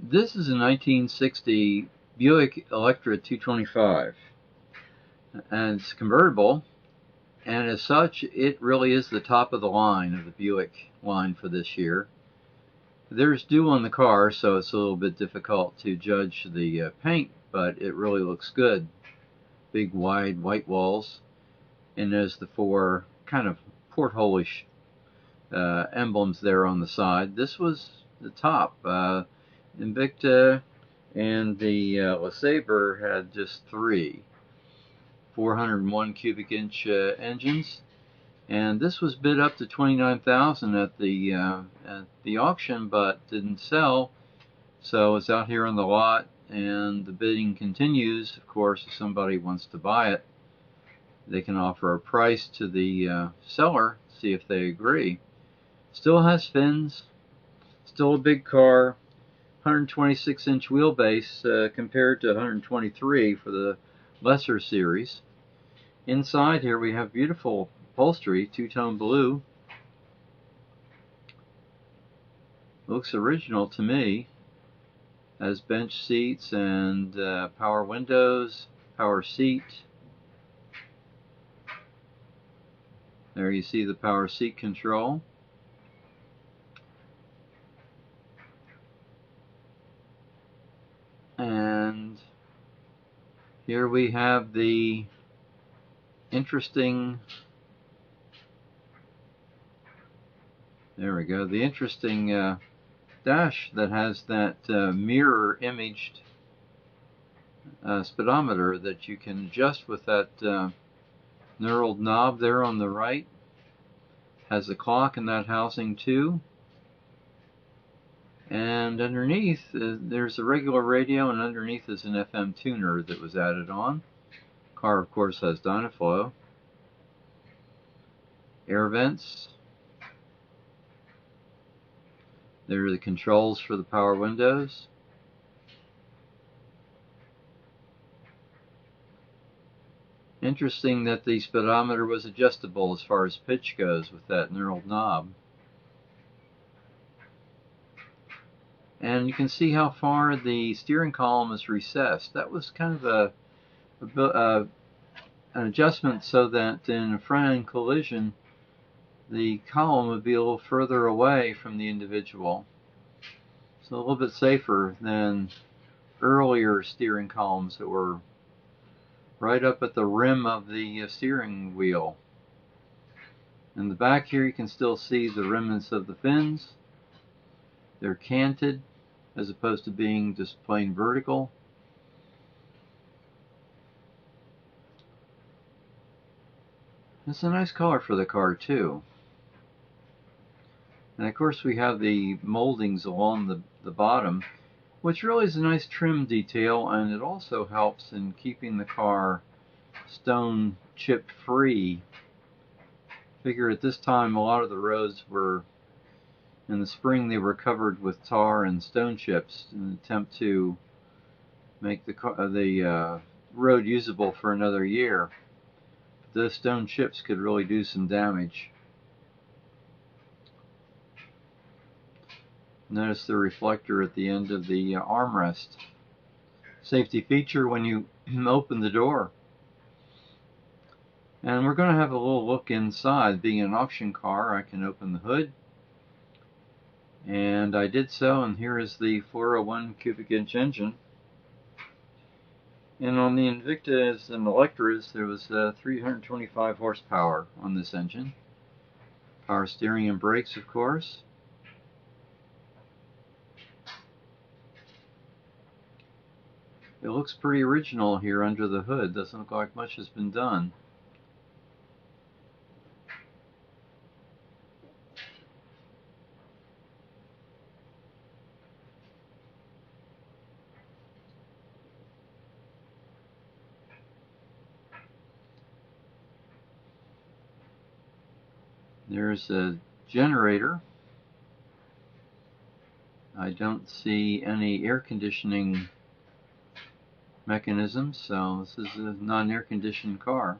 This is a 1960 Buick Electra 225, and it's convertible, and as such it really is the top of the line of the Buick line for this year. There's dew on the car, so it's a little bit difficult to judge the paint, but it really looks good. Big wide white walls, and there's the four kind of porthole-ish emblems there on the side. This was the top. Invicta and the LeSabre had just three 401 cubic inch engines, and this was bid up to $29,000 at the auction, but didn't sell. So it's out here on the lot, and the bidding continues. Of course, if somebody wants to buy it, they can offer a price to the seller, see if they agree. Still has fins, still a big car, 126-inch wheelbase compared to 123 for the lesser series. Inside here we have beautiful upholstery, two-tone blue. Looks original to me. Has bench seats and power windows, power seat. There you see the power seat control. And here we have the interesting, there we go, the interesting dash that has that mirror imaged speedometer that you can adjust with that knurled knob there on the right. Has a clock in that housing too. And underneath there's a regular radio, and underneath is an FM tuner that was added on. Car of course has Dynaflow. Air vents. There are the controls for the power windows. Interesting that the speedometer was adjustable as far as pitch goes with that knurled knob. And you can see how far the steering column is recessed. That was kind of an adjustment so that in a front-end collision the column would be a little further away from the individual. So a little bit safer than earlier steering columns that were right up at the rim of the steering wheel. In the back here you can still see the remnants of the fins. They're canted as opposed to being just plain vertical. It's a nice color for the car too. And of course we have the moldings along the bottom, which really is a nice trim detail, and it also helps in keeping the car stone chip free. Figure at this time a lot of the roads were, in the spring they were covered with tar and stone chips in an attempt to make the road usable for another year. But those stone chips could really do some damage. Notice the reflector at the end of the armrest. Safety feature when you open the door. And we're going to have a little look inside. Being an auction car, I can open the hood. And I did so, and here is the 401 cubic inch engine. And on the Invictas and Electras, there was 325 horsepower on this engine. Power steering and brakes, of course. It looks pretty original here under the hood. Doesn't look like much has been done. There's a generator. I don't see any air conditioning mechanism, so this is a non-air conditioned car.